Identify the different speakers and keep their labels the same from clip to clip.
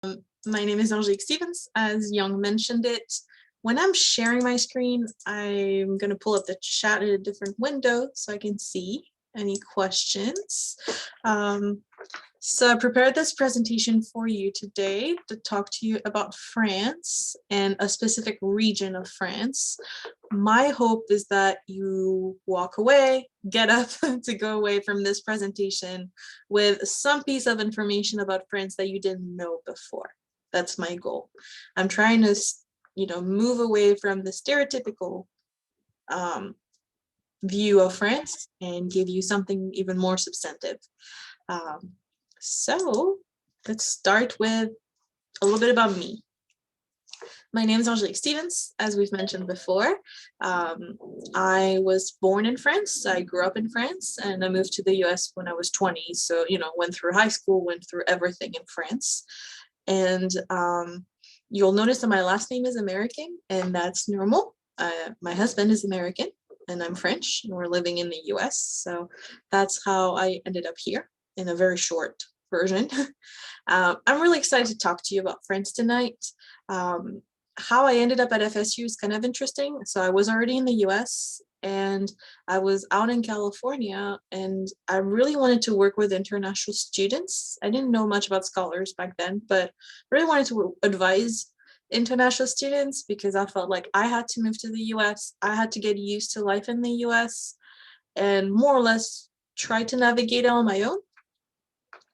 Speaker 1: My name is Angélique Stevens, as Young mentioned it. When I'm sharing my screen, I'm going to pull up the chat in a different window so I can see any questions. So I prepared this presentation for you today to talk to you about France and a specific region of France. My hope is that you walk away, get up to go away from this presentation with some piece of information about France that you didn't know before. That's my goal. I'm trying to, move away from the stereotypical view of France and give you something even more substantive. So let's start with a little bit about me. My name is Angélique Stevens, as we've mentioned before. I was born in France. I grew up in France, and I moved to the US when I was 20. So, went through high school, went through everything in France. And you'll notice that my last name is American, and that's normal. My husband is American, and I'm French, and we're living in the US. So that's how I ended up here in a very short version. I'm really excited to talk to you about France tonight. How I ended up at FSU is kind of interesting. So I was already in the US and I was out in California, and I really wanted to work with international students. I didn't know much about scholars back then, but really wanted to advise international students because I felt like I had to move to the US. I had to get used to life in the US and more or less try to navigate it on my own.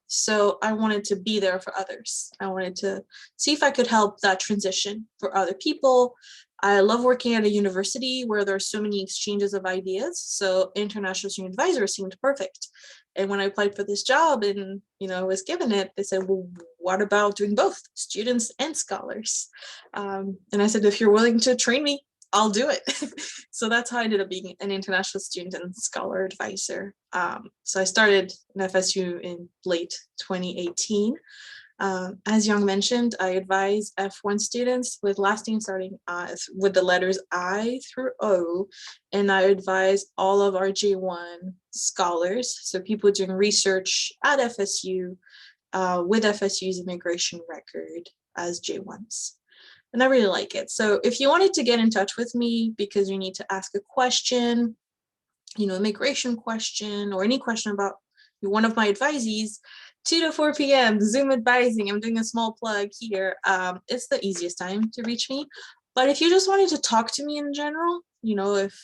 Speaker 1: So I wanted to be there for others. I wanted to see if I could help that transition for other people. I love working at a university where there are so many exchanges of ideas. So international student advisor seemed perfect. And when I applied for this job and, was given it, they said, well, what about doing both students and scholars? And I said, if you're willing to train me, I'll do it. So that's how I ended up being an international student and scholar advisor. So I started in FSU in late 2018. As Young mentioned, I advise F1 students with last name starting with the letters I through O, and I advise all of our J1 scholars, so people doing research at FSU with FSU's immigration record as J1s. And I really like it. So if you wanted to get in touch with me because you need to ask a question, immigration question, or any question about one of my advisees, 2 to 4 p.m. Zoom advising. I'm doing a small plug here. It's the easiest time to reach me. But if you just wanted to talk to me in general, if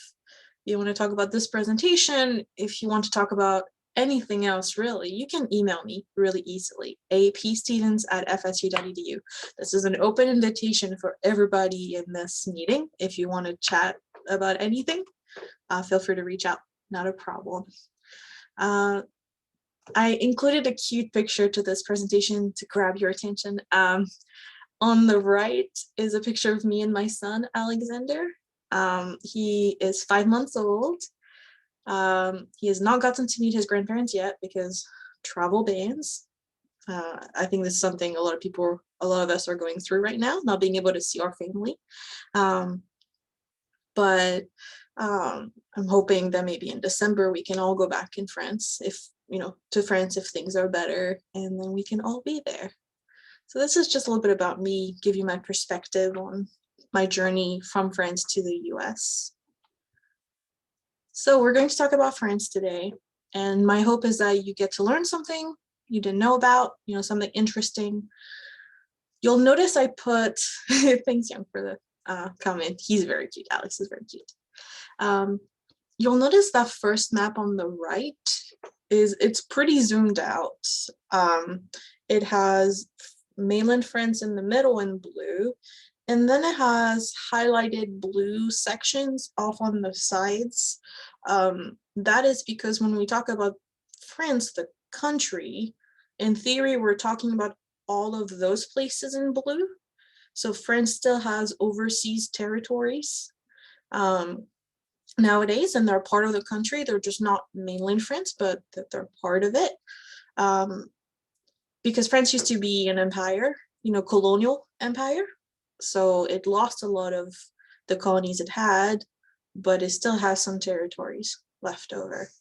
Speaker 1: you want to talk about this presentation, if you want to talk about anything else, really, you can email me really easily, apstevens@fsu.edu. This is an open invitation for everybody in this meeting. If you want to chat about anything, feel free to reach out. Not a problem. I included a cute picture to this presentation to grab your attention. On the right is a picture of me and my son, Alexander. He is 5 months old. He has not gotten to meet his grandparents yet because travel bans. I think this is something a lot of us are going through right now, not being able to see our family. But I'm hoping that maybe in December we can all go back in France to France if things are better, and then we can all be there. So this is just a little bit about me, give you my perspective on my journey from France to the US. So we're going to talk about France today, and my hope is that you get to learn something you didn't know about, something interesting. You'll notice I put, thanks Young for the comment, he's very cute, Alex is very cute. You'll notice that first map on the right it's pretty zoomed out. It has mainland France in the middle in blue, and then it has highlighted blue sections off on the sides. That is because when we talk about France, the country, in theory, we're talking about all of those places in blue. So France still has overseas territories nowadays, and they're part of the country. They're just not mainland France, but they're part of it. Because France used to be an empire, colonial empire. So it lost a lot of the colonies it had, but it still has some territories left over.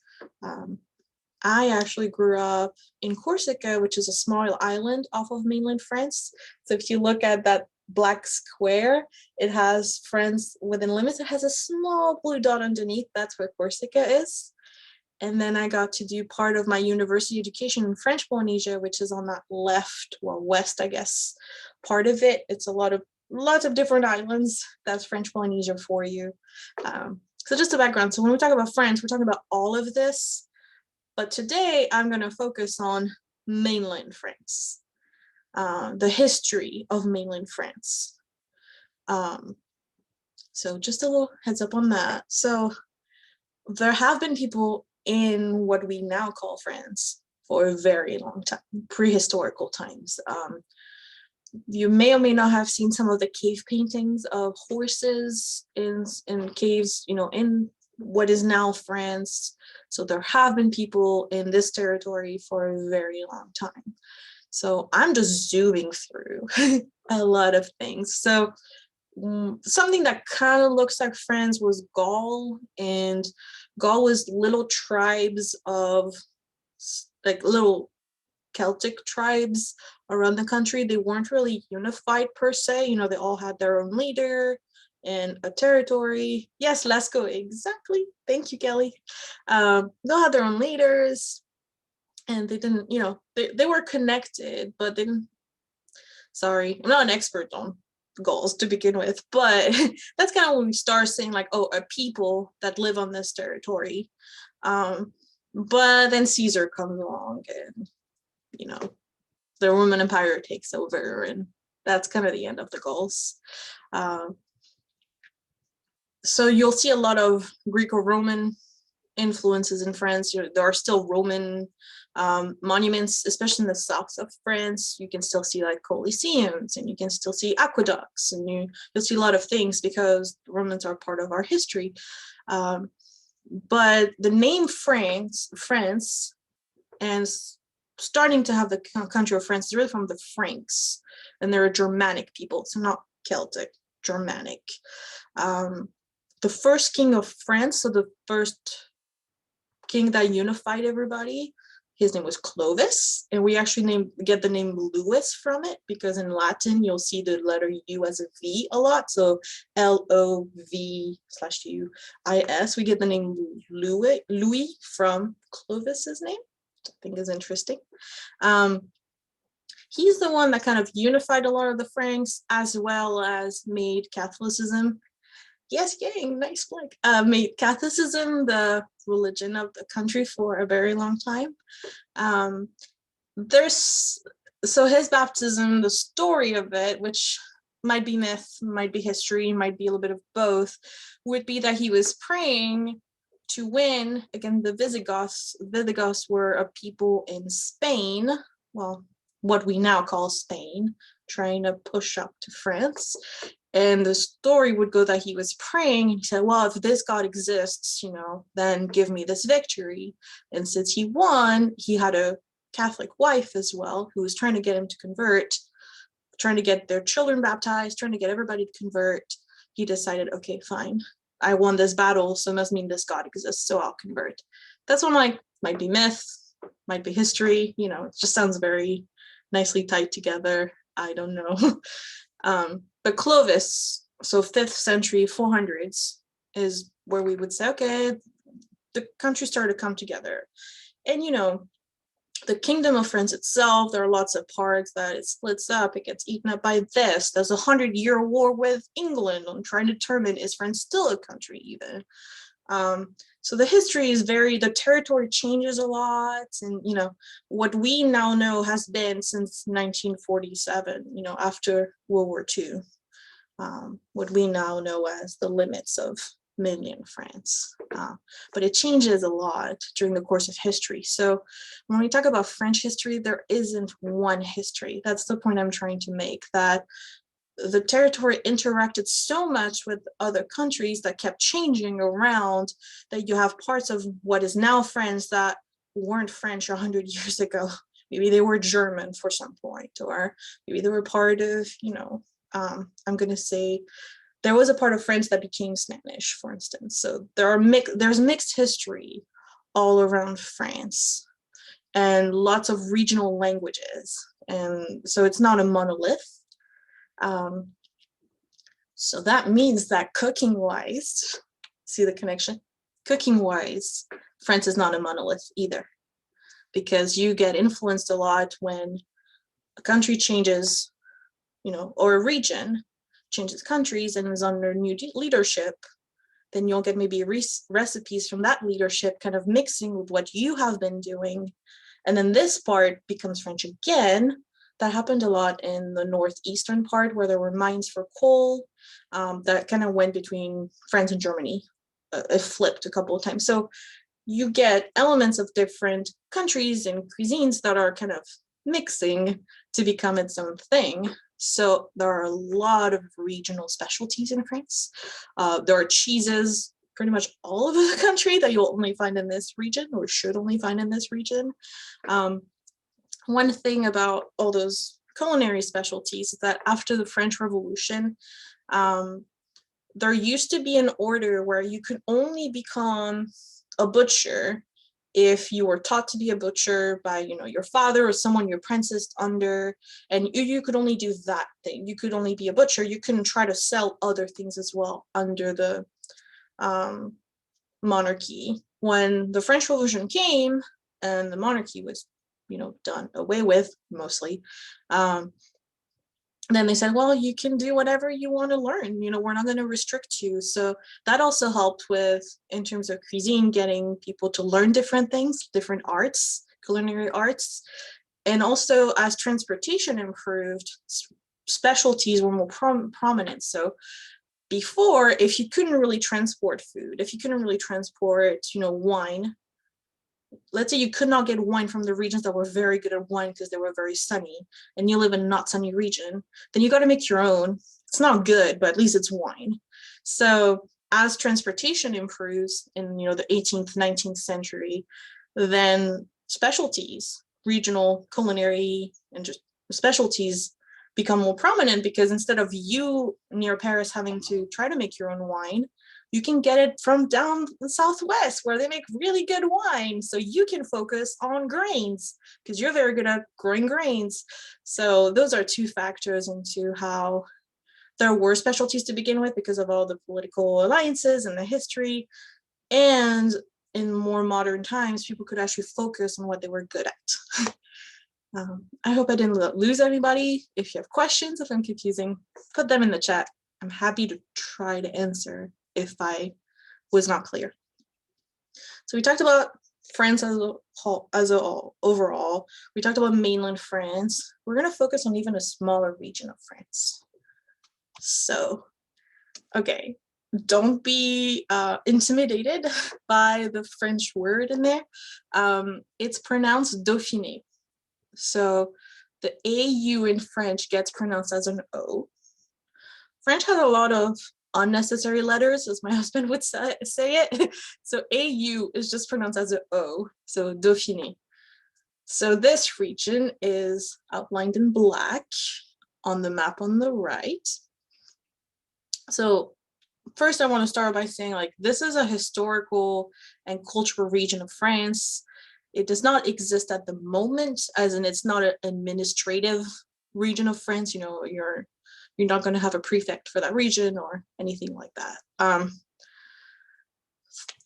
Speaker 1: I actually grew up in Corsica, which is a small island off of mainland France. So if you look at that black square, it has France within limits. It has a small blue dot underneath. That's where Corsica is. And then I got to do part of my university education in French Polynesia, which is on that left, well, west, I guess, part of it. It's lots of different islands. That's French Polynesia for you. So just a background. So when we talk about France, we're talking about all of this. But today I'm going to focus on mainland France, the history of mainland France. So just a little heads up on that. So there have been people in what we now call France for a very long time, prehistorical times. You may or may not have seen some of the cave paintings of horses in caves, in what is now France. So there have been people in this territory for a very long time. So I'm just zooming through a lot of things. So something that kind of looks like France was Gaul, and Gaul was little tribes of like little Celtic tribes around the country. They weren't really unified per se. They all had their own leader and a territory. Yes, let's go. Exactly. Thank you, Kelly. They all had their own leaders, and they didn't, they were connected, but they didn't. Sorry, I'm not an expert on Gauls to begin with, but that's kind of when we start saying like, oh, a people that live on this territory. But then Caesar comes along, and the Roman Empire takes over, and that's kind of the end of the Gauls. So you'll see a lot of Greco-Roman influences in France. There are still Roman monuments, especially in the south of France. You can still see like Colosseums, and you can still see aqueducts, and you'll see a lot of things because the Romans are part of our history. But the name France, and starting to have the country of France is really from the Franks, and they're a Germanic people, so not Celtic, Germanic. The first king of France, so the first king that unified everybody, his name was Clovis, and we actually get the name Louis from it because in Latin you'll see the letter U as a V a lot, so L-O-V/U-I-S. We get the name Louis from Clovis's name, which I think is interesting. He's the one that kind of unified a lot of the Franks, as well as made Catholicism. Yes, yay, nice flag. Made Catholicism the religion of the country for a very long time. So his baptism, the story of it, which might be myth, might be history, might be a little bit of both, would be that he was praying to win against the Visigoths. Visigoths were a people in Spain, well, what we now call Spain, trying to push up to France. And the story would go that he was praying and he said, well, if this God exists, then give me this victory. And since he won, he had a Catholic wife as well, who was trying to get him to convert, trying to get their children baptized, trying to get everybody to convert. He decided, okay, fine. I won this battle, so it must mean this God exists, so I'll convert. That's one like, might be myth, might be history, it just sounds very nicely tied together. I don't know. But Clovis, so 5th century, 400s, is where we would say, okay, the country started to come together. And, the kingdom of France itself, there are lots of parts that it splits up, it gets eaten up by this. There's a 100-year war with England on trying to determine, is France still a country even? So the history is the territory changes a lot. And, what we now know has been since 1947, after World War II, what we now know as the limits of mainland France. But it changes a lot during the course of history. So when we talk about French history, there isn't one history. That's the point I'm trying to make, that the territory interacted so much with other countries that kept changing around, that you have parts of what is now France that weren't French 100 years ago. Maybe they were German for some point, or maybe they were part of, I'm going to say there was a part of France that became Spanish, for instance. So there's mixed history all around France. and lots of regional languages. And so it's not a monolith. So that means that cooking wise, see the connection? Cooking wise, France is not a monolith either, because you get influenced a lot when a country changes, or a region changes countries and is under new leadership. Then you'll get maybe recipes from that leadership kind of mixing with what you have been doing. And then this part becomes French again. That happened a lot in the northeastern part where there were mines for coal. That kind of went between France and Germany. It flipped a couple of times. So you get elements of different countries and cuisines that are kind of mixing to become its own thing. So there are a lot of regional specialties in France. There are cheeses pretty much all over the country that you'll only find in this region, or should only find in this region. One thing about all those culinary specialties is that after the French Revolution, there used to be an order where you could only become a butcher if you were taught to be a butcher by, your father or someone you apprenticed under, and you could only do that thing. You could only be a butcher. You couldn't try to sell other things as well under the monarchy. When the French Revolution came and the monarchy was, done away with mostly, then they said, well, you can do whatever you want to learn. We're not going to restrict you. So that also helped with, in terms of cuisine, getting people to learn different things, different arts, culinary arts. And also as transportation improved, specialties were more prominent. So before, if you couldn't really transport food, if you couldn't really transport, wine, let's say you could not get wine from the regions that were very good at wine because they were very sunny, and you live in a not sunny region, then you got to make your own. It's not good, but at least it's wine. So as transportation improves in, the 18th, 19th century, then specialties, regional culinary and just specialties become more prominent, because instead of you near Paris having to try to make your own wine, you can get it from down the Southwest where they make really good wine. So you can focus on grains because you're very good at growing grains. So those are two factors into how there were specialties to begin with because of all the political alliances and the history. And in more modern times, people could actually focus on what they were good at. I hope I didn't lose anybody. If you have questions, if I'm confusing, put them in the chat. I'm happy to try to answer if I was not clear. So we talked about France as a whole, overall. We talked about mainland France. We're going to focus on even a smaller region of France. So, okay, don't be intimidated by the French word in there. It's pronounced Dauphiné. So the AU in French gets pronounced as an O. French has a lot of unnecessary letters, as my husband would say it. So AU is just pronounced as an O, so Dauphiné. So this region is outlined in black on the map on the right. So first I want to start by saying, this is a historical and cultural region of France. It does not exist at the moment, as in it's not an administrative region of France. You're not going to have a prefect for that region or anything like that.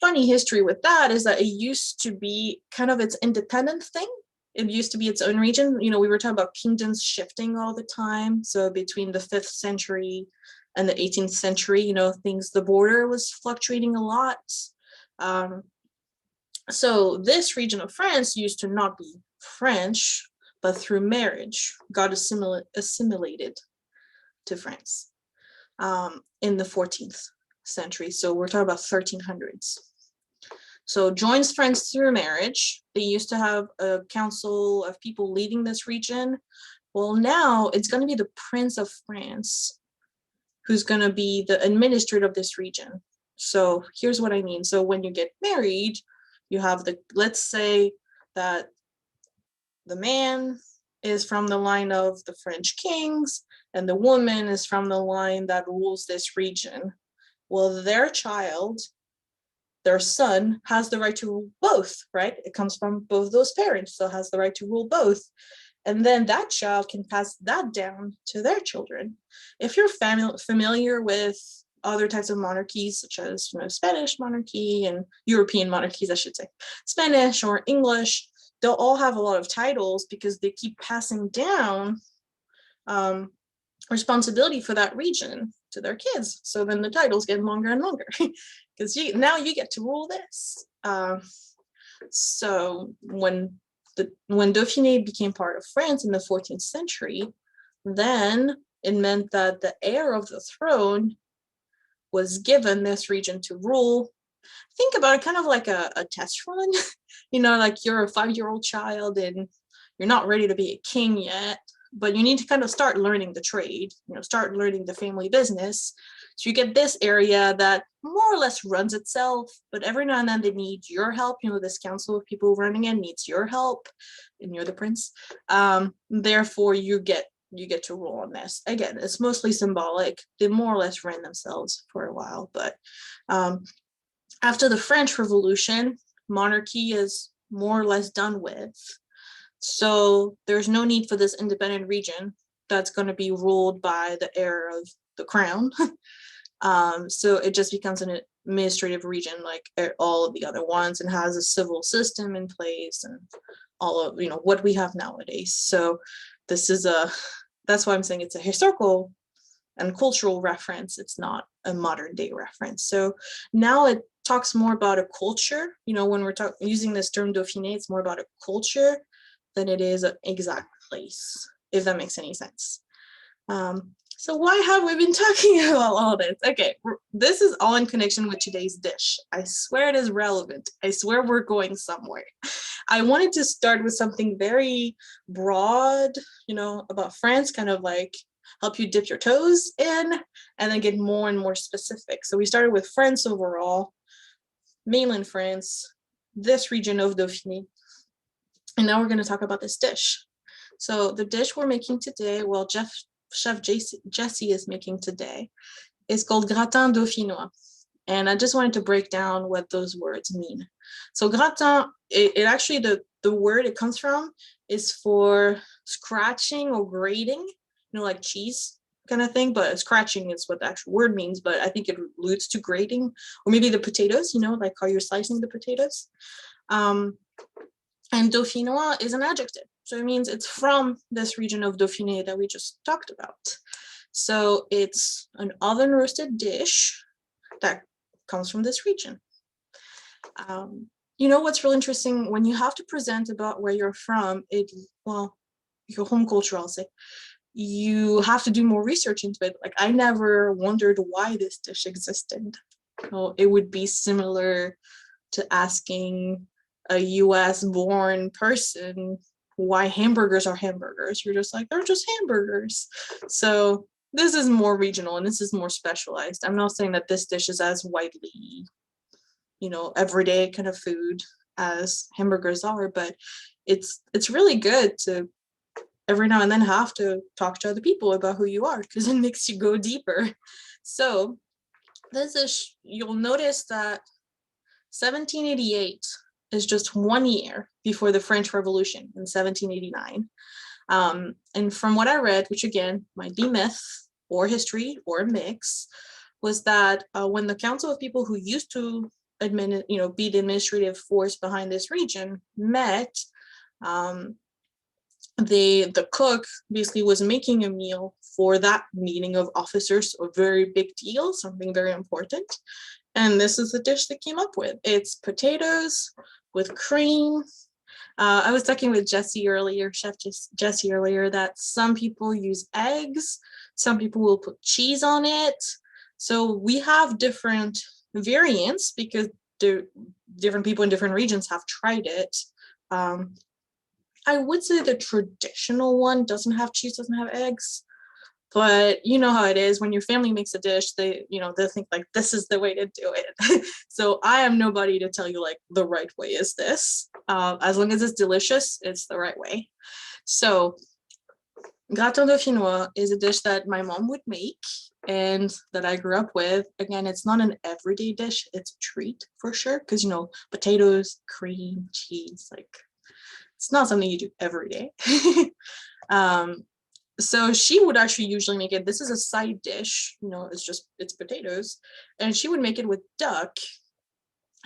Speaker 1: Funny history with that is that it used to be kind of its independent thing. It used to be its own region. We were talking about kingdoms shifting all the time. So between the 5th century and the 18th century, the border was fluctuating a lot. So this region of France used to not be French, but through marriage got assimilated to France in the 14th century. So we're talking about 1300s. So joins France through marriage. They used to have a council of people leading this region. Well, now it's going to be the Prince of France who's going to be the administrator of this region. So here's what I mean. So when you get married, you have let's say that the man is from the line of the French kings and the woman is from the line that rules this region. Well, their child their son has the right to rule both, right? It comes from both those parents, so has the right to rule both. And then that child can pass that down to their children. If you're familiar with other types of monarchies, such as Spanish monarchy and European monarchies, I should say, Spanish or English, they'll all have a lot of titles because they keep passing down responsibility for that region to their kids. So then the titles get longer and longer because now you get to rule this. So when Dauphiné became part of France in the 14th century, then it meant that the heir of the throne was given this region to rule. Think about it kind of like a test run. Like you're a 5-year-old child and you're not ready to be a king yet, but you need to kind of start learning the trade, start learning the family business. So you get this area that more or less runs itself, but every now and then they need your help. This council of people running it needs your help, and you're the prince. Therefore, you get to rule on this. Again, it's mostly symbolic. They more or less ran themselves for a while, but after the French Revolution, monarchy is more or less done with. So there's no need for this independent region that's going to be ruled by the heir of the crown. So it just becomes an administrative region like all of the other ones, and has a civil system in place and all of what we have nowadays. So this is that's why I'm saying it's a historical and cultural reference. It's not a modern day reference. So now it talks more about a culture. When we're using this term Dauphiné, it's more about a culture than it is an exact place, if that makes any sense. So why have we been talking about all this? Okay, this is all in connection with today's dish. I swear it is relevant. I swear we're going somewhere. I wanted to start with something very broad, about France, kind of like help you dip your toes in, and then get more and more specific. So we started with France overall, mainland France, this region of Dauphiné, and now we're going to talk about this dish. So the dish we're making today, well, Chef Jesse is making today, is called Gratin Dauphinois. And I just wanted to break down what those words mean. So gratin, it actually, the word it comes from is for scratching or grating, like cheese kind of thing, but scratching is what the actual word means, but I think it alludes to grating, or maybe the potatoes, like how you're slicing the potatoes. And Dauphinois is an adjective. So it means it's from this region of Dauphiné that we just talked about. So it's an oven roasted dish that comes from this region. What's really interesting, when you have to present about where you're from, your home culture, I'll say, you have to do more research into it. Like I never wondered why this dish existed. It would be similar to asking a US born person why hamburgers are hamburgers. You're just like, they're just hamburgers. So this is more regional and this is more specialized. I'm not saying that this dish is as widely, everyday kind of food as hamburgers are, but it's really good to every now and then have to talk to other people about who you are, because it makes you go deeper. So this dish, you'll notice that 1788 is just 1 year before the French Revolution in 1789. And from what I read, which again might be myth or history or a mix, was that when the council of people who used to be the administrative force behind this region met, the cook basically was making a meal for that meeting of officers, a very big deal, something very important. And this is the dish they came up with. It's potatoes with cream. I was talking with Jesse earlier, Chef Jesse earlier, that some people use eggs, some people will put cheese on it. So we have different variants because different people in different regions have tried it. I would say the traditional one doesn't have cheese, doesn't have eggs, but you know how it is when your family makes a dish, they think like this is the way to do it. So I am nobody to tell you like the right way is this. As long as it's delicious, it's the right way. So Gratin Dauphinois is a dish that my mom would make and that I grew up with. Again, it's not an everyday dish. It's a treat for sure. Because, you know, potatoes, cream, cheese, like it's not something you do every day. So she would actually usually make it. This is a side dish, you know, it's potatoes. And she would make it with duck.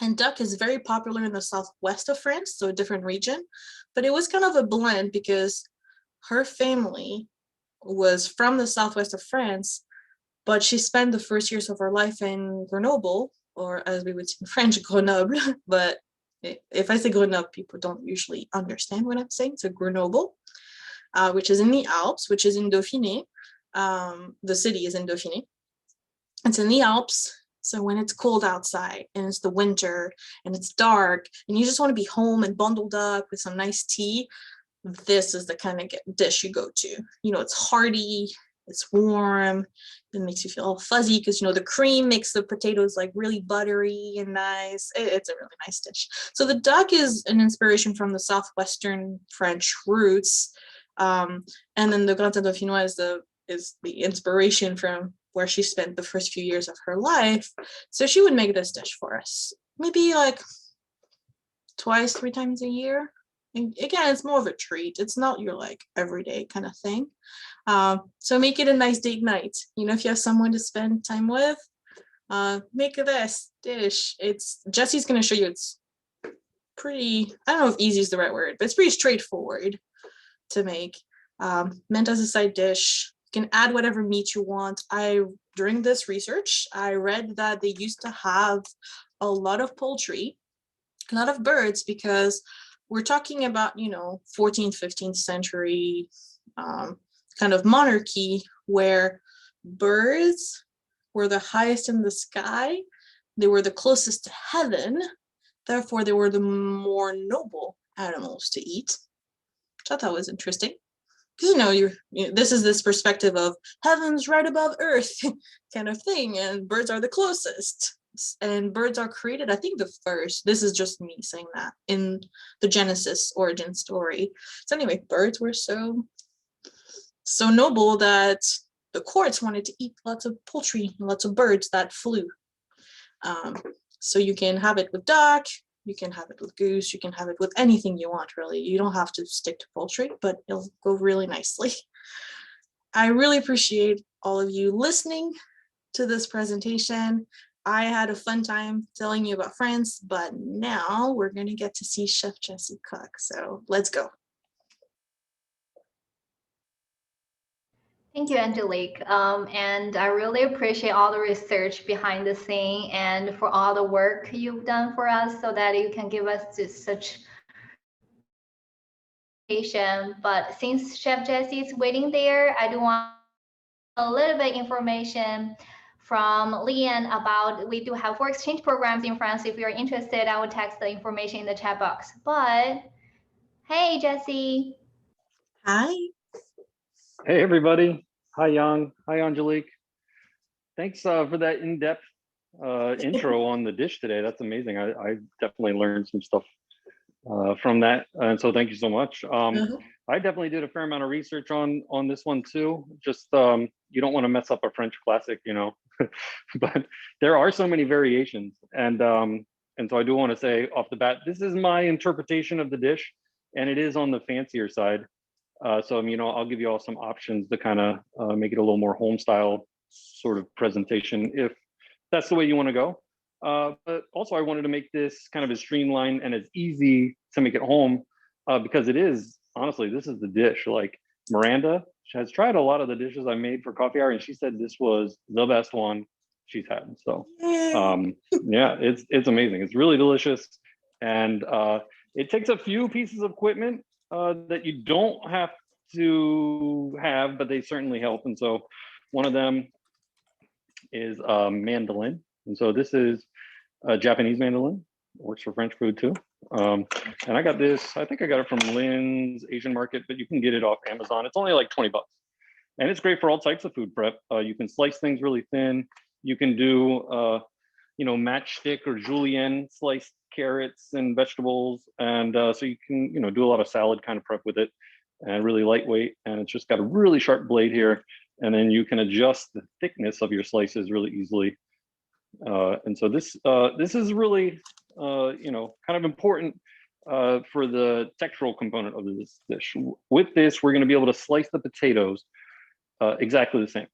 Speaker 1: And duck is very popular in the southwest of France, so a different region. But it was kind of a blend because her family was from the southwest of France, but she spent the first years of her life in Grenoble, or as we would say in French, Grenoble. But if I say Grenoble, people don't usually understand what I'm saying. So Grenoble, which is in the Alps, which is in Dauphiné. The city is in Dauphiné. It's in the Alps. So when it's cold outside and it's the winter and it's dark and you just want to be home and bundled up with some nice tea, this is the kind of dish you go to. You know, it's hearty, it's warm, it makes you feel all fuzzy because, you know, the cream makes the potatoes like really buttery and nice. It's a really nice dish. So the duck is an inspiration from the southwestern French roots. And then the Gratin Dauphinois is the inspiration from where she spent the first few years of her life. So she would make this dish for us, maybe like twice, 3 times a year. And again, it's more of a treat. It's not your like everyday kind of thing. So make it a nice date night. You know, if you have someone to spend time with, make this dish. Jesse's going to show you. It's pretty, I don't know if easy is the right word, but it's pretty straightforward to make. Meant as a side dish. You can add whatever meat you want. During this research, I read that they used to have a lot of poultry, a lot of birds, because we're talking about, you know, 14th, 15th century kind of monarchy where birds were the highest in the sky. They were the closest to heaven. Therefore, they were the more noble animals to eat, which I thought was interesting. Because, you know, this is this perspective of heaven's right above earth kind of thing, and birds are the closest. And birds are created, I think the first, this is just me saying that, in the Genesis origin story. So anyway, birds were so noble that the courts wanted to eat lots of poultry, lots of birds that flew. So you can have it with duck, you can have it with goose, you can have it with anything you want, really. You don't have to stick to poultry, but it'll go really nicely. I really appreciate all of you listening to this presentation. I had a fun time telling you about France, but now we're going to get to see Chef Jessie cook. So let's go.
Speaker 2: Thank you, Angélique. And I really appreciate all the research behind the scene and for all the work you've done for us so that you can give us such information. But since Chef Jessie is waiting there, I do want a little bit information from Leanne about, we do have work exchange programs in France. If you're interested, I will text the information in the chat box. But hey, Jessie.
Speaker 1: Hi.
Speaker 3: Hey, everybody. Hi, Yang. Hi, Angélique. Thanks for that in-depth intro on the dish today. That's amazing. I definitely learned some stuff from that. And so thank you so much. I definitely did a fair amount of research on this one too. Just you don't want to mess up a French classic, you know, but there are so many variations. And so I do want to say off the bat, this is my interpretation of the dish, and it is on the fancier side. So, you know, I'll give you all some options to kind of make it a little more home style sort of presentation if that's the way you want to go. But also I wanted to make this kind of as streamlined and as easy to make at home because it is, honestly, this is the dish. Like Miranda has tried a lot of the dishes I made for coffee hour, and she said this was the best one she's had. So yeah, it's amazing. It's really delicious. And it takes a few pieces of equipment that you don't have to have, but they certainly help. And so one of them is mandolin. And so this is a Japanese mandolin, works for French food too. And I got this, I think I got it from Lynn's Asian Market, but you can get it off Amazon. It's only like 20 bucks. And it's great for all types of food prep. You can slice things really thin. You can do, you know, matchstick or julienne sliced carrots and vegetables. And so you can, you know, do a lot of salad kind of prep with it. and really lightweight. And it's just got a really sharp blade here. And then you can adjust the thickness of your slices really easily. And so this is really, kind of important for the textural component of this dish. With this, we're going to be able to slice the potatoes exactly the same.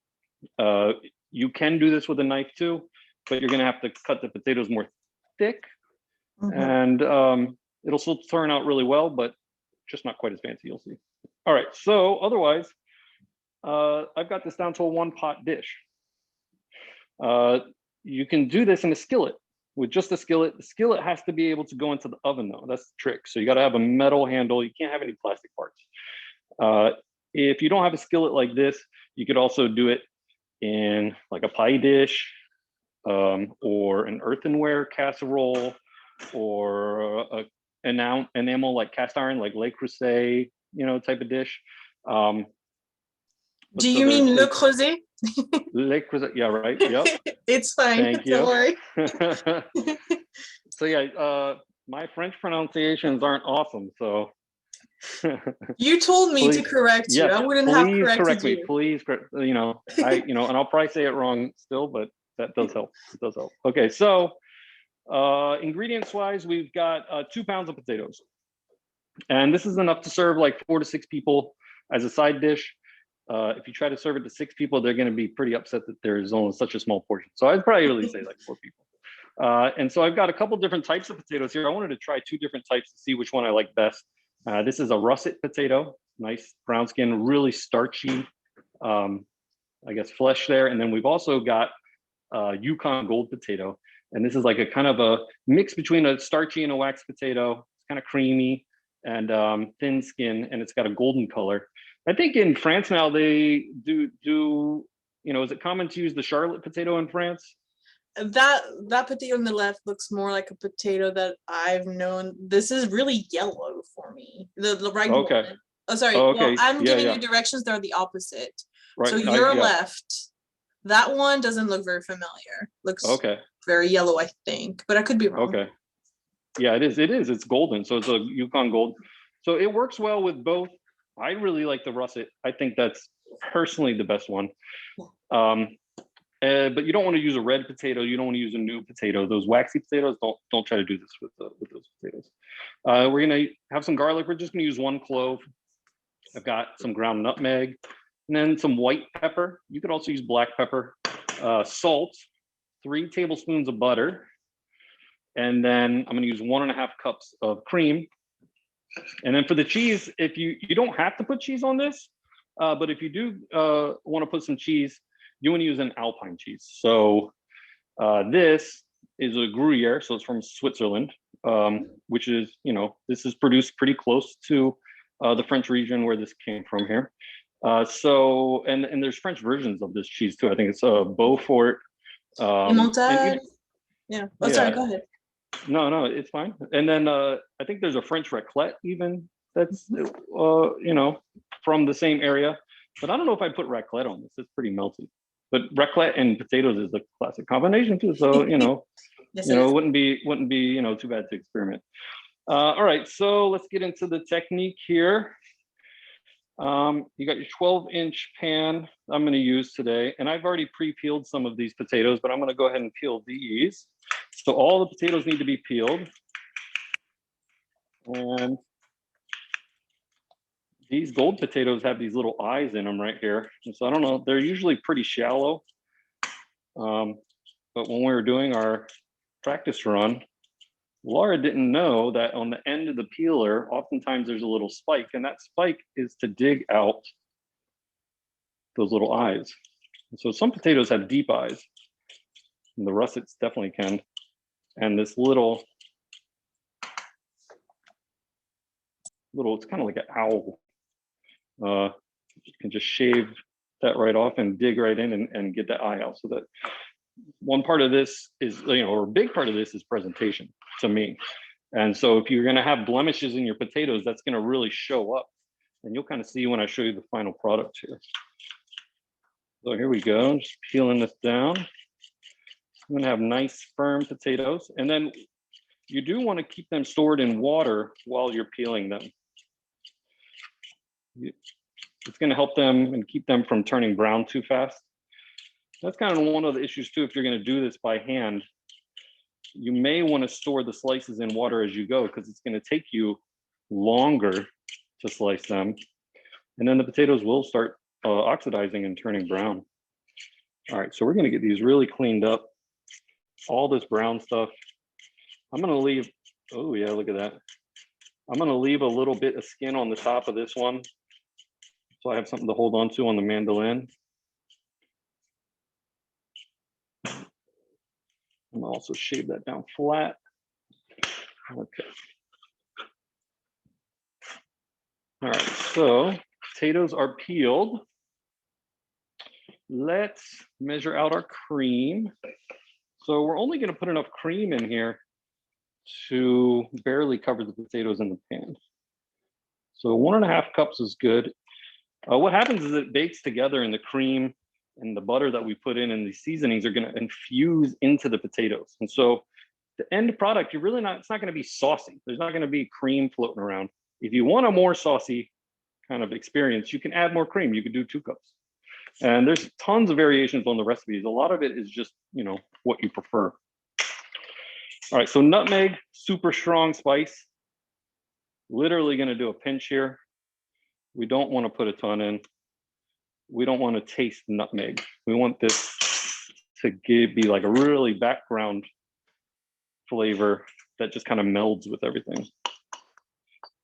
Speaker 3: You can do this with a knife too, but you're going to have to cut the potatoes more thick, and it'll still turn out really well, but just not quite as fancy, you'll see. All right, so otherwise, I've got this down to a one-pot dish. You can do this in a skillet. With just a skillet, the skillet has to be able to go into the oven though. That's the trick. So you got to have a metal handle. You can't have any plastic parts. If you don't have a skillet like this, you could also do it in like a pie dish, or an earthenware casserole, or an enamel like cast iron, like Le Creuset, type of dish.
Speaker 1: Do you mean Le Creuset?
Speaker 3: Le Creuset, yeah, right. Yep.
Speaker 1: It's fine.
Speaker 3: Thank you.
Speaker 1: Don't worry.
Speaker 3: So yeah, my French pronunciations aren't awesome. So
Speaker 1: you told me
Speaker 3: please,
Speaker 1: to correct you.
Speaker 3: yes,
Speaker 1: I wouldn't have corrected
Speaker 3: correct
Speaker 1: you.
Speaker 3: me. Please correct. And I'll probably say it wrong still, but that does help. It does help. Okay, so ingredients wise, we've got 2 pounds of potatoes, and this is enough to serve like 4 to 6 people as a side dish. If you try to serve it to 6 people, they're going to be pretty upset that there's only such a small portion. So I'd probably really say like 4 people. And so I've got a couple different types of potatoes here. I wanted to try 2 different types to see which one I like best. This is a russet potato, nice brown skin, really starchy, flesh there. And then we've also got Yukon Gold potato. And this is like a kind of a mix between a starchy and a wax potato. It's kind of creamy and thin skin, and it's got a golden color. I think in France now they do, is it common to use the Charlotte potato in France?
Speaker 1: That potato on the left looks more like a potato that I've known. This is really yellow for me. The right one. Oh, sorry.
Speaker 3: Oh, okay.
Speaker 1: Well, I'm giving you directions. They're the opposite.
Speaker 3: Right.
Speaker 1: So your left, that one doesn't look very familiar. Looks very yellow, I think, but I could be wrong.
Speaker 3: Okay. Yeah, it is. It's golden. So it's a Yukon Gold. So it works well with both. I really like the russet. I think that's personally the best one. But you don't want to use a red potato. You don't want to use a new potato. Those waxy potatoes, don't try to do this with those potatoes. We're gonna have some garlic. We're just gonna use 1 clove. I've got some ground nutmeg, and then some white pepper. You could also use black pepper, salt, 3 tablespoons of butter, and then I'm gonna use 1.5 cups of cream. And then for the cheese, if you don't have to put cheese on this, but if you do want to put some cheese, you want to use an Alpine cheese. So this is a Gruyere, so it's from Switzerland, which is, this is produced pretty close to the French region where this came from here. And there's French versions of this cheese too. I think it's Beaufort.
Speaker 1: Yeah. Oh, sorry, go ahead.
Speaker 3: No, it's fine. And then I think there's a French raclette even that's, from the same area. But I don't know if I put raclette on this. It's pretty melty. But raclette and potatoes is a classic combination too. So,
Speaker 1: yes,
Speaker 3: it wouldn't be too bad to experiment. All right, so let's get into the technique here. You got your 12-inch pan I'm going to use today, and I've already pre-peeled some of these potatoes, but I'm going to go ahead and peel these. So all the potatoes need to be peeled, and these gold potatoes have these little eyes in them right here. And so I don't know, they're usually pretty shallow, but when we were doing our practice run, Laura didn't know that on the end of the peeler, oftentimes there's a little spike, and that spike is to dig out those little eyes. And so some potatoes have deep eyes, and the russets definitely can. And this little, it's kind of like an owl. You can just shave that right off and dig right in and get that eye out. So that one part of this is, or a big part of this is presentation to me. And so if you're going to have blemishes in your potatoes, that's going to really show up. And you'll kind of see when I show you the final product here. So here we go. I'm just peeling this down. I'm going to have nice firm potatoes. And then you do want to keep them stored in water while you're peeling them. It's going to help them and keep them from turning brown too fast. That's kind of one of the issues too. If you're going to do this by hand, you may want to store the slices in water as you go, because it's going to take you longer to slice them. And then the potatoes will start oxidizing and turning brown. All right, so we're going to get these really cleaned up. All this brown stuff. I'm going to leave, oh yeah, look at that. I'm going to leave a little bit of skin on the top of this one, so I have something to hold on to on the mandolin. I'm gonna also shave that down flat. Okay. All right, so potatoes are peeled. Let's measure out our cream. So we're only gonna put enough cream in here to barely cover the potatoes in the pan. So 1.5 cups is good. What happens is it bakes together, and the cream and the butter that we put in and the seasonings are going to infuse into the potatoes. And so the end product, you're really not, it's not going to be saucy. There's not going to be cream floating around. If you want a more saucy kind of experience, you can add more cream. You could do 2 cups. And there's tons of variations on the recipes. A lot of it is just, you know, what you prefer. All right, so nutmeg, super strong spice. Literally going to do a pinch here. We don't want to put a ton in. We don't want to taste nutmeg. We want this to be like a really background flavor that just kind of melds with everything.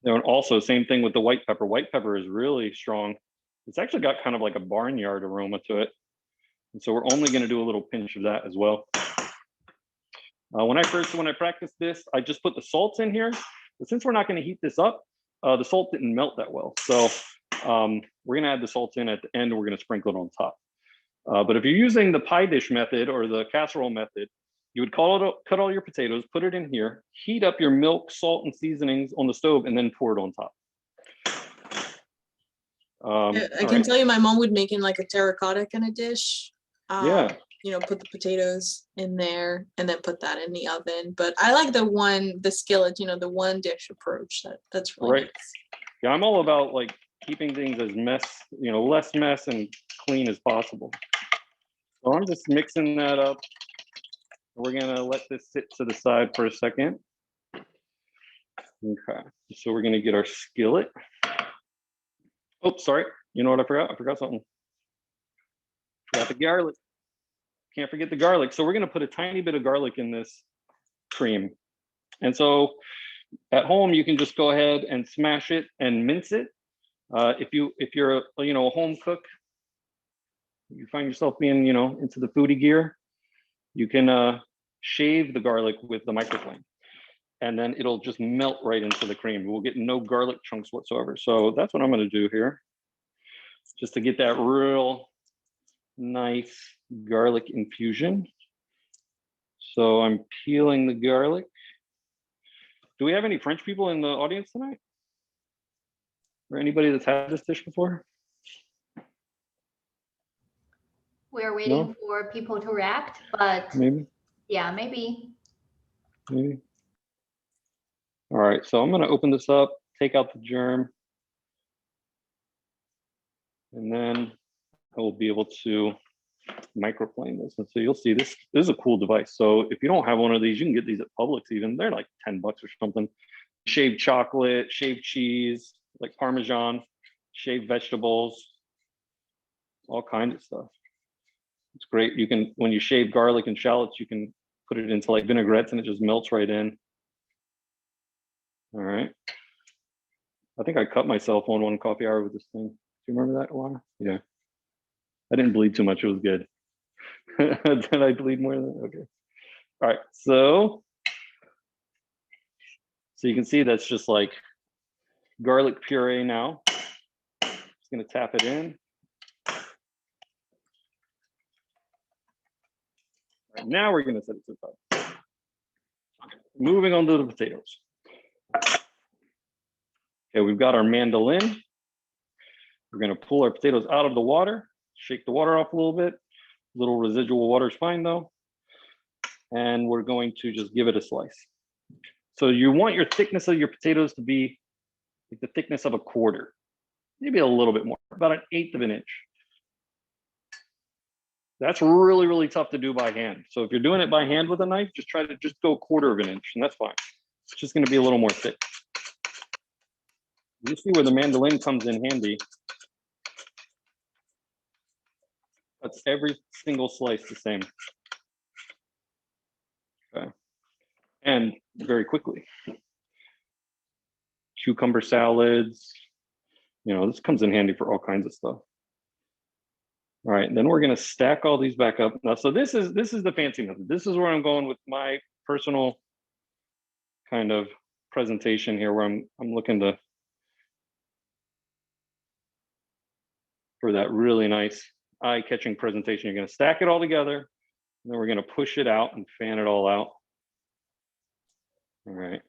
Speaker 3: And also, same thing with the white pepper. White pepper is really strong. It's actually got kind of like a barnyard aroma to it. And so we're only going to do a little pinch of that as well. When I practiced this, I just put the salts in here. But since we're not going to heat this up, the salt didn't melt that well. So we're going to add the salt in at the end, and we're going to sprinkle it on top. But if you're using the pie dish method or the casserole method, you would cut all your potatoes, put it in here, heat up your milk, salt, and seasonings on the stove, and then pour it on top.
Speaker 1: I can tell you, my mom would make in like a terracotta kind of dish.
Speaker 3: Yeah.
Speaker 1: You know, put the potatoes in there and then put that in the oven. But I like the skillet, you know, the one dish approach. That's really
Speaker 3: right.
Speaker 1: nice.
Speaker 3: Yeah, I'm all about like keeping things as less mess and clean as possible. So I'm just mixing that up. We're gonna let this sit to the side for a second. Okay, so we're gonna get our skillet. Oh, sorry. You know what I forgot? I forgot something. Forgot the garlic. Can't forget the garlic. So we're gonna put a tiny bit of garlic in this cream. And so at home, you can just go ahead and smash it and mince it. If you're a home cook, you find yourself being into the foodie gear, you can shave the garlic with the microflame, and then it'll just melt right into the cream. We'll get no garlic chunks whatsoever. So that's what I'm going to do here, just to get that real nice garlic infusion. So I'm peeling the garlic. Do we have any French people in the audience tonight? Or anybody that's had this dish before?
Speaker 2: We're waiting for people to react, but
Speaker 3: maybe.
Speaker 2: Yeah, maybe.
Speaker 3: Maybe. All right, so I'm going to open this up, take out the germ, and then I will be able to microplane this. And so you'll see this is a cool device. So if you don't have one of these, you can get these at Publix even. They're like $10 or something. Shaved chocolate, shaved cheese, like Parmesan, shaved vegetables, all kinds of stuff. It's great. You can, when you shave garlic and shallots, you can put it into like vinaigrettes and it just melts right in. All right. I think I cut myself on one coffee hour with this thing. Do you remember that, Alana? Yeah. I didn't bleed too much. It was good. Did I bleed more than that? Okay. All right. So you can see that's just like garlic puree now. Just going to tap it in. All right, now we're going to set it to the side. Moving on to the potatoes. Okay, we've got our mandolin. We're going to pull our potatoes out of the water, shake the water off a little bit. Little residual water is fine though. And we're going to just give it a slice. So you want your thickness of your potatoes to be like the thickness of a quarter. maybe a little bit more, about 1/8 of an inch. That's really, really tough to do by hand. So if you're doing it by hand with a knife, just try to just go 1/4 of an inch, and that's fine. It's just going to be a little more thick. You see where the mandolin comes in handy. That's every single slice the same. Okay. And very quickly. Cucumber salads, you know, this comes in handy for all kinds of stuff. All right, then we're going to stack all these back up. Now, so this is the fancy method. This is where I'm going with my personal kind of presentation here, where I'm looking for that really nice eye-catching presentation. You're going to stack it all together, and then we're going to push it out and fan it all out. All right.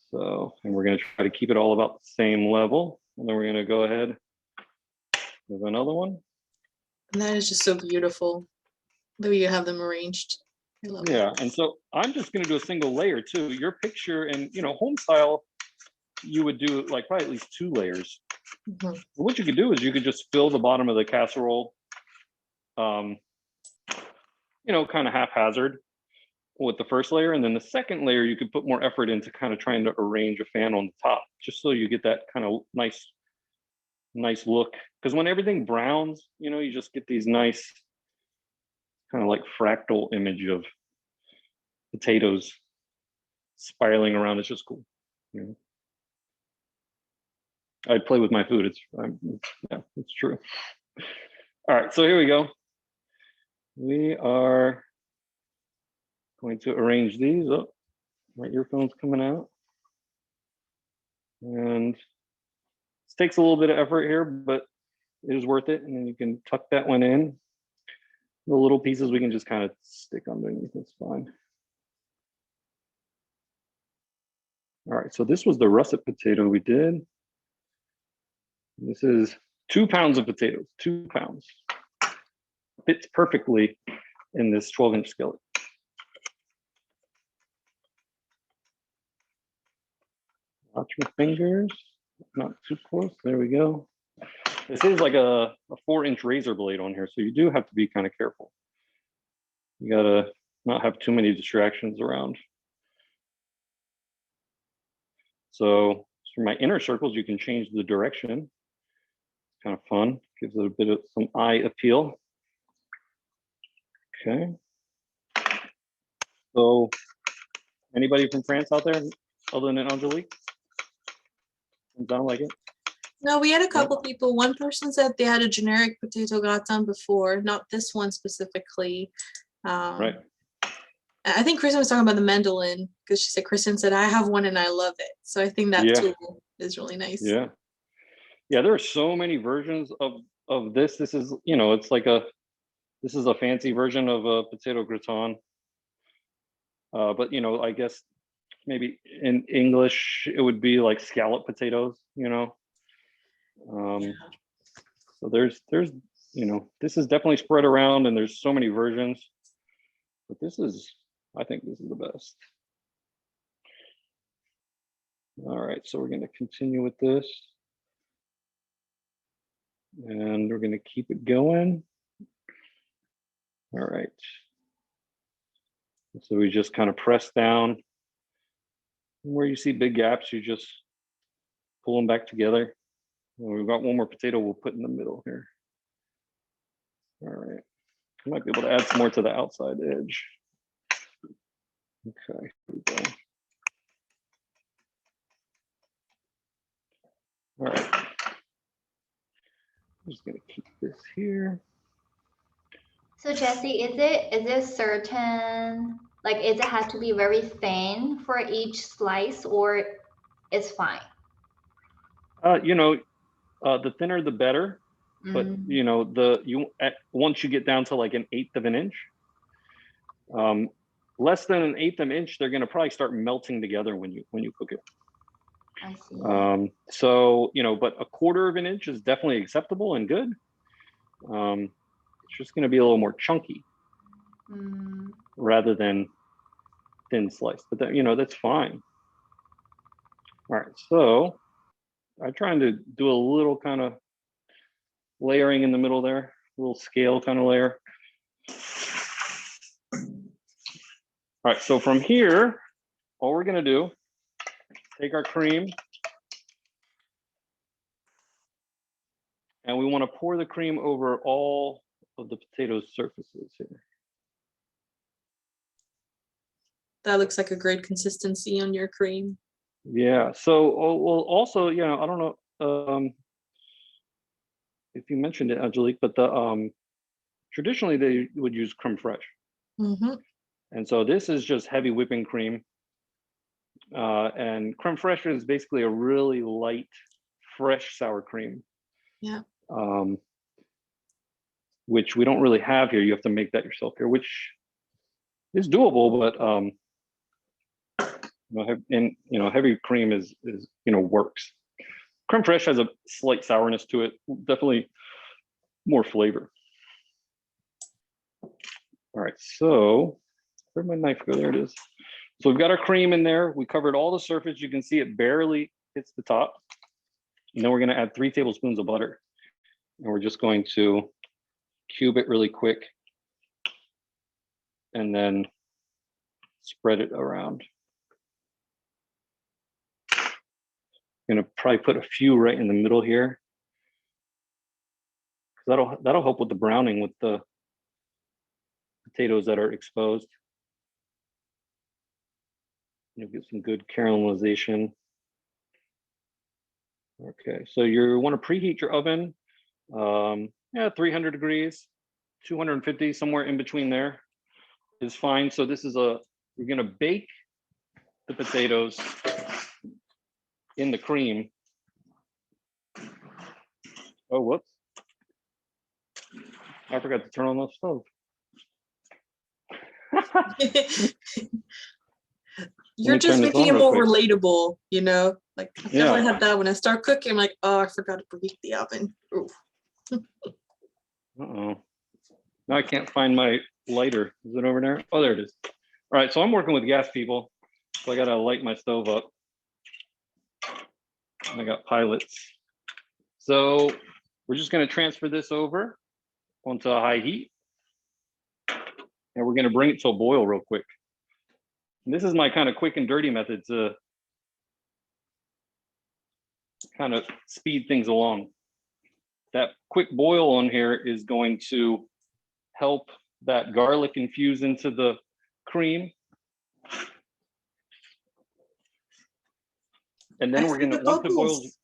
Speaker 3: So, and we're going to try to keep it all about the same level, and then we're going to go ahead with another one.
Speaker 1: And that is just so beautiful the way you have them arranged. I love it.
Speaker 3: Yeah, and so I'm just going to do a single layer too. Your picture and, you know, home style, you would do like probably at least 2 layers.
Speaker 1: Mhm.
Speaker 3: What you could do is you could just fill the bottom of the casserole, you know, kind of haphazard with the first layer, and then the second layer you could put more effort into kind of trying to arrange a fan on the top, just so you get that kind of nice look. Because when everything browns, you know, you just get these nice kind of like fractal image of potatoes spiraling around. It's just cool. You know? I play with my food. Yeah, it's true. All right, so here we go. We are going to arrange these. Oh, my earphones coming out. And this takes a little bit of effort here, but it is worth it. And then you can tuck that one in. The little pieces we can just kind of stick underneath. It's fine. All right, so this was the russet potato we did. This is 2 pounds of potatoes, 2 pounds. Fits perfectly in this 12-inch skillet. Watch my fingers, not too close. There we go. This is like a 4-inch razor blade on here, so you do have to be kind of careful. You gotta not have too many distractions around. So for my inner circles, you can change the direction. Kind of fun, gives it a bit of some eye appeal. Okay. So anybody from France out there other than Angélique? Sound like it?
Speaker 1: No, we had a couple people. One person said they had a generic potato gratin before, not this one specifically.
Speaker 3: Right.
Speaker 1: I think Kristen was talking about the mandolin because she said, Kristen said, I have one and I love it. So I think that tool is really nice.
Speaker 3: Yeah. Yeah, there are so many versions of this. This is, you know, it's like this is a fancy version of a potato gratin. But, you know, I guess maybe in English, it would be like scallop potatoes, you know. So there's, you know, this is definitely spread around and there's so many versions, but I think this is the best. All right, so we're going to continue with this. And we're going to keep it going. All right. So we just kind of press down. Where you see big gaps, you just pull them back together. And we've got one more potato we'll put in the middle here. All right. I might be able to add some more to the outside edge. Okay, here we go. All right. I'm just going to keep this here.
Speaker 2: So Jesse, is it certain, like, is it have to be very thin for each slice, or it's fine?
Speaker 3: You know, the thinner the better. But you know, once you get down to like 1/8 of an inch, less than 1/8 of an inch, they're going to probably start melting together when you cook it.
Speaker 2: I see.
Speaker 3: So, you know, but 1/4 of an inch is definitely acceptable and good. It's just going to be a little more chunky rather than thin sliced, but that, you know, that's fine. All right, so I'm trying to do a little kind of layering in the middle there, a little scale kind of layer. All right, so from here, all we're gonna do, take our cream, and we wanna pour the cream over all of the potato surfaces here.
Speaker 1: That looks like a great consistency on your cream.
Speaker 3: Yeah, so, well, also, you know, I don't know if you mentioned it, Angelique, but traditionally they would use creme fraiche.
Speaker 1: Mm-hmm.
Speaker 3: And so this is just heavy whipping cream. And creme fraiche is basically a really light, fresh sour cream.
Speaker 1: Yeah.
Speaker 3: Which we don't really have here. You have to make that yourself here, which is doable, but heavy cream is works. Creme fraiche has a slight sourness to it, definitely more flavor. All right, so where'd my knife go? There it is. So we've got our cream in there. We covered all the surface. You can see it barely hits the top. And then we're gonna add 3 tablespoons of butter. And we're just going to cube it really quick and then spread it around. I'm gonna probably put a few right in the middle here. That'll help with the browning with the potatoes that are exposed. You'll get some good caramelization. Okay, so you want to preheat your oven. 300 degrees, 250, somewhere in between there is fine. So this is we're gonna bake the potatoes in the cream. Oh, whoops. I forgot to turn on the stove.
Speaker 1: You're just making it more relatable, you know? Like, I feel like I had that when I start cooking. I'm like, oh, I forgot to preheat the oven. Oof.
Speaker 3: Uh-oh. Now I can't find my lighter. Is it over there? Oh, there it is. All right, so I'm working with gas, people. So I gotta light my stove up. I got pilots. So we're just gonna transfer this over onto a high heat. And we're gonna bring it to a boil real quick. And this is my kind of quick and dirty method to kind of speed things along. That quick boil on here is going to help that garlic infuse into the cream. And then we're gonna, once it boils,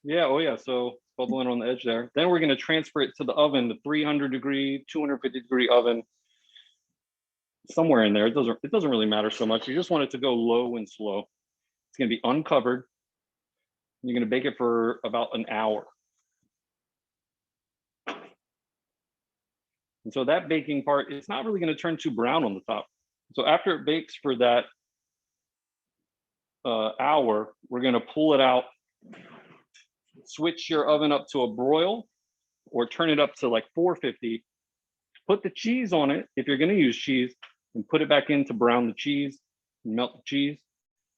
Speaker 3: yeah, oh yeah, so bubbling on the edge there. Then we're gonna transfer it to the oven, the 300 degree, 250 degree oven, somewhere in there. It doesn't really matter so much. You just want it to go low and slow. It's gonna be uncovered. You're gonna bake it for about an hour. And so that baking part, it's not really gonna turn too brown on the top. So after it bakes for that hour, we're gonna pull it out, switch your oven up to a broil or turn it up to like 450. Put the cheese on it if you're gonna use cheese, and put it back in to brown the cheese, melt the cheese,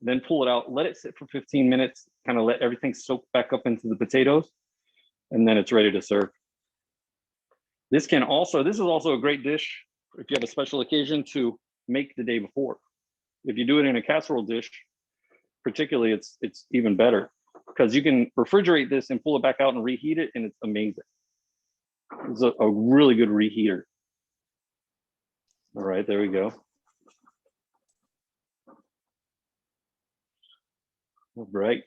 Speaker 3: then pull it out, let it sit for 15 minutes, kind of let everything soak back up into the potatoes, and then it's ready to serve. This is also a great dish if you have a special occasion to make the day before. If you do it in a casserole dish, particularly, it's even better because you can refrigerate this and pull it back out and reheat it, and it's amazing. It's a really good reheater. All right, there we go. All right.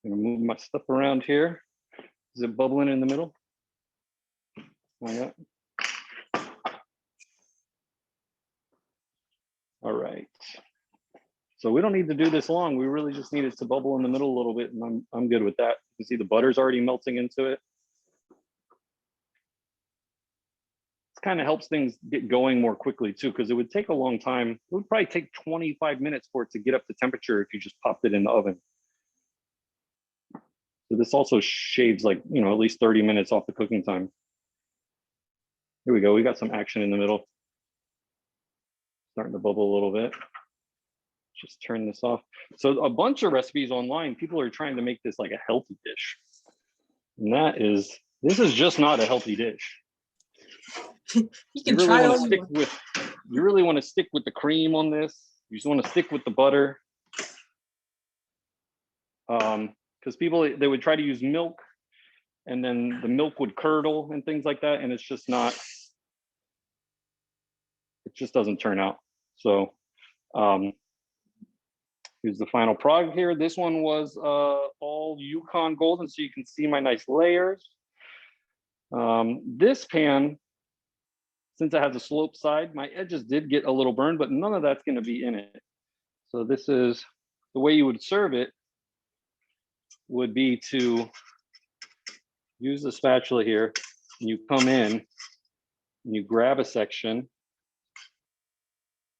Speaker 3: I'm gonna move my stuff around here. Is it bubbling in the middle? Why not? All right. So we don't need to do this long. We really just need it to bubble in the middle a little bit, and I'm good with that. You can see the butter's already melting into it. It kind of helps things get going more quickly too, because it would take a long time. It would probably take 25 minutes for it to get up to temperature if you just popped it in the oven. So this also shaves like, at least 30 minutes off the cooking time. Here we go. We got some action in the middle. Starting to bubble a little bit. Just turn this off. So a bunch of recipes online, people are trying to make this like a healthy dish. And this is just not a healthy dish.
Speaker 1: You can
Speaker 3: really
Speaker 1: try
Speaker 3: want
Speaker 1: all
Speaker 3: to
Speaker 1: you
Speaker 3: stick
Speaker 1: want.
Speaker 3: with, you really want to stick with the cream on this. You just want to stick with the butter. Because people, they would try to use milk and then the milk would curdle and things like that. And it's just not, it just doesn't turn out. So here's the final product here. This one was all Yukon golden, so you can see my nice layers. This pan, since it has a slope side, my edges did get a little burned, but none of that's going to be in it. So this is the way you would serve it, would be to use the spatula here, and you come in and you grab a section,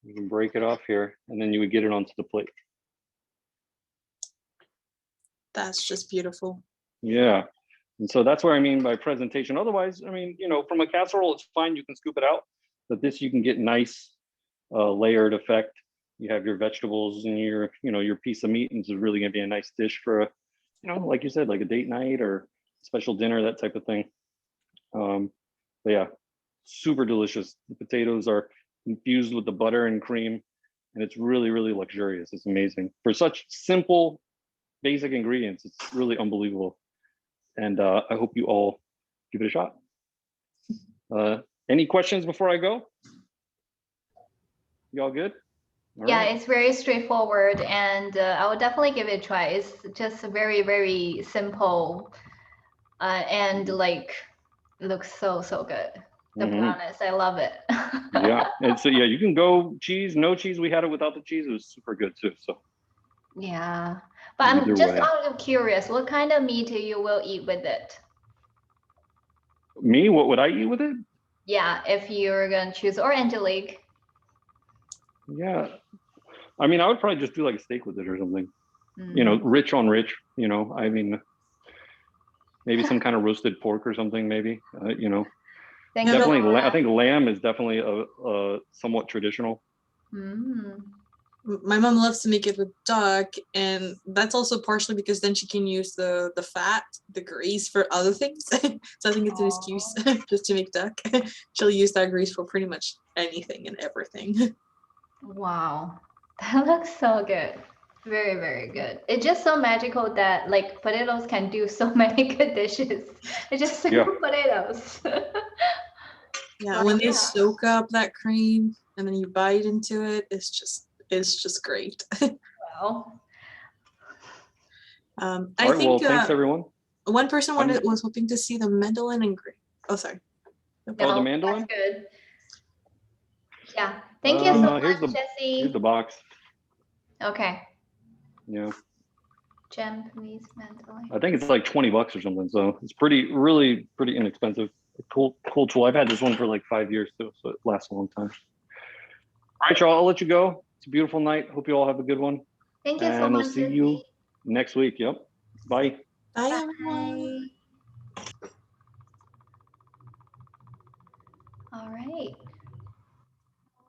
Speaker 3: you can break it off here, and then you would get it onto the plate.
Speaker 1: That's just beautiful.
Speaker 3: Yeah. And so that's what I mean by presentation. Otherwise, I mean, you know, from a casserole, it's fine. You can scoop it out, but this, you can get nice layered effect. You have your vegetables and your, you know, your piece of meat, and it's really gonna be a nice dish for a, you know, like you said, like a date night or special dinner, that type of thing. But yeah, super delicious. The potatoes are infused with the butter and cream, and it's really, really luxurious. It's amazing. For such simple, basic ingredients, it's really unbelievable. And I hope you all give it a shot. Any questions before I go? Y'all good? All
Speaker 2: Yeah,
Speaker 3: right.
Speaker 2: it's very straightforward, and I would definitely give it a try. It's just very, very simple, and like looks so good. To be honest, I love it.
Speaker 3: Yeah, and so yeah, you can go cheese, no cheese. We had it without the cheese. It was super good too. So
Speaker 2: Yeah, but I'm
Speaker 3: either
Speaker 2: just
Speaker 3: way.
Speaker 2: out of curious, what kind of meat you will eat with it?
Speaker 3: Me, what would I eat with it?
Speaker 2: Yeah, if you're gonna choose, or Angélique.
Speaker 3: Yeah, I mean, I would probably just do like a steak with it or something. You know, rich on rich. You know, I mean, maybe some kind of roasted pork or something. Maybe. You know,
Speaker 2: Thank you
Speaker 3: definitely.
Speaker 2: so
Speaker 3: I
Speaker 2: much.
Speaker 3: think lamb is definitely a somewhat traditional.
Speaker 1: My mom loves to make it with duck, and that's also partially because then she can use the fat, the grease for other things. So I think it's an excuse just to make duck. She'll use that grease for pretty much anything and everything.
Speaker 2: Wow, that looks so good. Very, very good. It's just so magical that like potatoes can do so many good dishes. It's just simple potatoes.
Speaker 1: Yeah,
Speaker 2: But
Speaker 1: when they
Speaker 2: yeah.
Speaker 1: soak up that cream and then you bite into it, it's just great.
Speaker 2: Well,
Speaker 3: All
Speaker 1: I
Speaker 3: right,
Speaker 1: think
Speaker 3: well, thanks everyone.
Speaker 1: one person was hoping to see the mandolin and oh, sorry.
Speaker 3: Oh, the
Speaker 2: no,
Speaker 3: mandolin?
Speaker 2: that's good. Yeah, thank you so much,
Speaker 3: Here's
Speaker 2: Jessie.
Speaker 3: the box.
Speaker 2: Okay.
Speaker 3: Yeah.
Speaker 2: Japanese mandolin.
Speaker 3: I think it's like 20 bucks or something. So it's really pretty inexpensive. Cool tool. I've had this one for like 5 years too, so it lasts a long time. All right, y'all, I'll let you go. It's a beautiful night. Hope you all have a good one.
Speaker 2: Thank you so
Speaker 3: And
Speaker 2: much,
Speaker 3: we'll see
Speaker 2: Jessie.
Speaker 3: you next week. Yep. Bye.
Speaker 1: Bye,
Speaker 2: Bye.
Speaker 1: everyone.